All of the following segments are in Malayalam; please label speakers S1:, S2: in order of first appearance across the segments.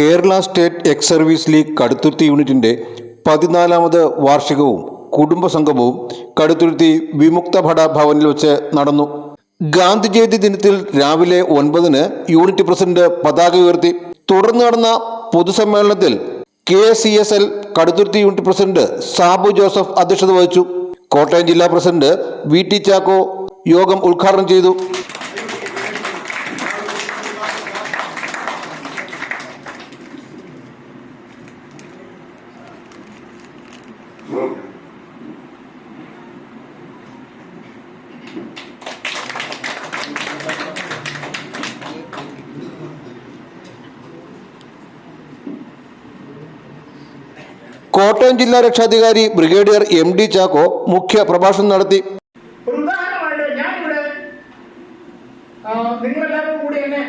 S1: Kerala state ex service league Kaduthuruthy യൂണിറ്റിൻ്റെ 14ാമത് വാർഷികവും കുടുംബസംഗമവും കടുത്തുരുത്തി വിമുക്ത ഭട ഭവനിൽ വെച്ച് നടന്നു. ഗാന്ധി ജയന്തി ദിനത്തിൽ രാവിലെ 9-ന് യൂണിറ്റ് പ്രസിഡന്റ് പതാക ഉയർത്തി. തുടർന്ന് നടന്ന പൊതുസമ്മേളനത്തിൽ KCSL Kaduthuruthy unit president Sabu Joseph അധ്യക്ഷത വഹിച്ചു. കോട്ടയം ജില്ലാ പ്രസിഡന്റ് VT ചാക്കോ യോഗം ഉദ്ഘാടനം ചെയ്തു. കോട്ടയം ജില്ലാ രക്ഷാധികാരി ബ്രിഗേഡിയർ MD ചാക്കോ മുഖ്യ പ്രഭാഷണം നടത്തി.
S2: ഒരു ഉദാഹരണമായിട്ട് ഞാനിവിടെ നിങ്ങളെല്ലാവരും കൂടി എന്നെ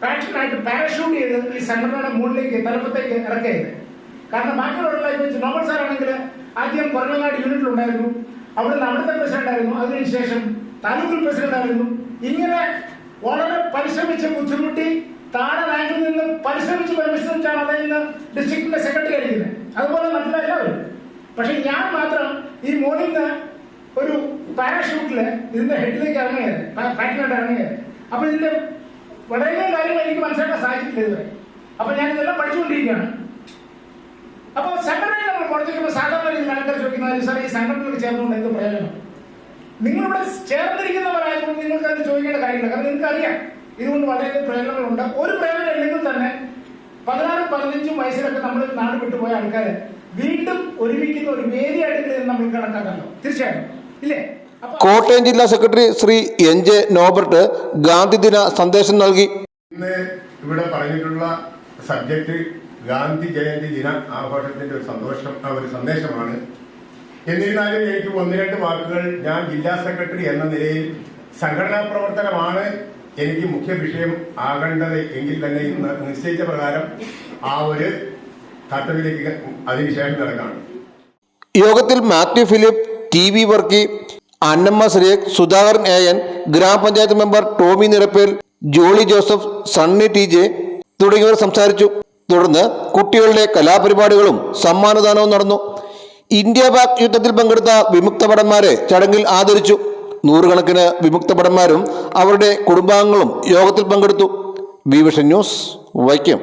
S2: പാഷനായിട്ട് പാരഷൂട്ട് ചെയ്ത് ഈ സംഘടനയുടെ മുകളിലേക്ക് തലപ്പത്തേക്ക് ഇറക്കരുത്. കാരണം ബാക്കിയുള്ള നോബൽ സാറാണെങ്കിൽ ആദ്യം കൊറങ്ങാട് യൂണിറ്റിലുണ്ടായിരുന്നു, അവിടുന്ന് അവിടുത്തെ പ്രസിഡന്റ് ആയിരുന്നു, അതിനുശേഷം താലൂക്കിൽ പ്രസിഡന്റ് ആയിരുന്നു. ഇങ്ങനെ വളരെ പരിശ്രമിച്ച് ബുദ്ധിമുട്ടി താഴെ റാങ്കിൽ നിന്ന് പരിശ്രമിച്ചാണ് അതിൽ നിന്ന് ഡിസ്ട്രിക്റ്റിന്റെ സെക്രട്ടറി ആയിരിക്കുന്നത്. അതുപോലെ മറ്റുള്ള എല്ലാവരും. പക്ഷെ ഞാൻ മാത്രം ഈ മോർണിംഗ് ഒരു പാരാഷൂട്ടില് ഇതിന്റെ ഹെഡിലേക്ക് ഇറങ്ങിയത്, പാറ്റിനായിട്ട് ഇറങ്ങിയത്. അപ്പൊ ഇതിന്റെ വളരെ കാര്യങ്ങൾ എനിക്ക് മനസ്സിലാക്കാൻ സാധിച്ചിട്ടില്ല ഇതുവരെ. അപ്പൊ ഞാൻ ഇതെല്ലാം പഠിച്ചുകൊണ്ടിരിക്കുകയാണ്. അപ്പൊ സംഘടനയിൽ നമ്മൾ പുറത്തേക്കുമ്പോൾ സാധാരണ രീതിയിൽ ആൾക്കാർ ചോദിക്കുന്നത്, സാർ ഈ സംഘടനയിൽ ചേർന്നുകൊണ്ട് എന്ത് പ്രയോജനം? നിങ്ങളിവിടെ ചേർന്നിരിക്കുന്നവരായതുകൊണ്ട് നിങ്ങൾക്ക് അത് ചോദിക്കേണ്ട കാര്യമില്ല. കാരണം നിങ്ങൾക്ക് അറിയാം ഇതുകൊണ്ട് വളരെയധികം പ്രയോജനങ്ങളുണ്ട്. ഒരു പ്രയോജനം ഇല്ലെങ്കിൽ തന്നെ 14-15 വയസ്സിലൊക്കെ നമ്മൾ നാട് വിട്ടുപോയ ആൾക്കാര് വീണ്ടും ഒരുമിക്കുന്ന ഒരു വേദിയായിട്ട് നമ്മൾ കണക്കാക്കല്ലോ. തീർച്ചയായും ഇല്ലേ?
S1: കോട്ടയം ജില്ലാ സെക്രട്ടറി ശ്രീ NJ നോബർട്ട് ഗാന്ധിദിന സന്ദേശം നൽകി.
S3: ഇന്ന് ഇവിടെ പറഞ്ഞിട്ടുള്ള സബ്ജക്ട് ഗാന്ധി ജയന്തി ദിന ആഘോഷത്തിന്റെ ഒരു സന്ദേശമാണ്. എന്നിരുന്നാലും എനിക്ക് 1-2 വാക്കുകൾ, ഞാൻ ജില്ലാ സെക്രട്ടറി എന്ന നിലയിൽ സംഘടനാ പ്രവർത്തനമാണ് എനിക്ക് മുഖ്യ വിഷയം ആകേണ്ടത് എങ്കിൽ തന്നെ ഇന്ന് നിശ്ചയിച്ച പ്രകാരം ആ ഒരു കർത്തവ്യത്തിലേക്ക് അതിനുശേഷം നടക്കാണ്.
S1: യോഗത്തിൽ മാത്യു ഫിലിപ്പ്, TV വർക്കി, അന്നമ്മ സുരേഖ്, സുധാകരൻ AN, ഗ്രാമപഞ്ചായത്ത് മെമ്പർ ടോമി നിരപ്പേൽ, ജോളി ജോസഫ്, സണ്ണി TJ തുടങ്ങിയവർ സംസാരിച്ചു. തുടർന്ന് കുട്ടികളുടെ കലാപരിപാടികളും സമ്മാനദാനവും നടന്നു. ഇന്ത്യ പാക് യുദ്ധത്തിൽ പങ്കെടുത്ത വിമുക്ത ഭടന്മാരെ ചടങ്ങിൽ ആദരിച്ചു. 100 കണക്കിന് വിമുക്ത ഭടന്മാരും അവരുടെ കുടുംബാംഗങ്ങളും യോഗത്തിൽ പങ്കെടുത്തു. Vision news, Vaikom.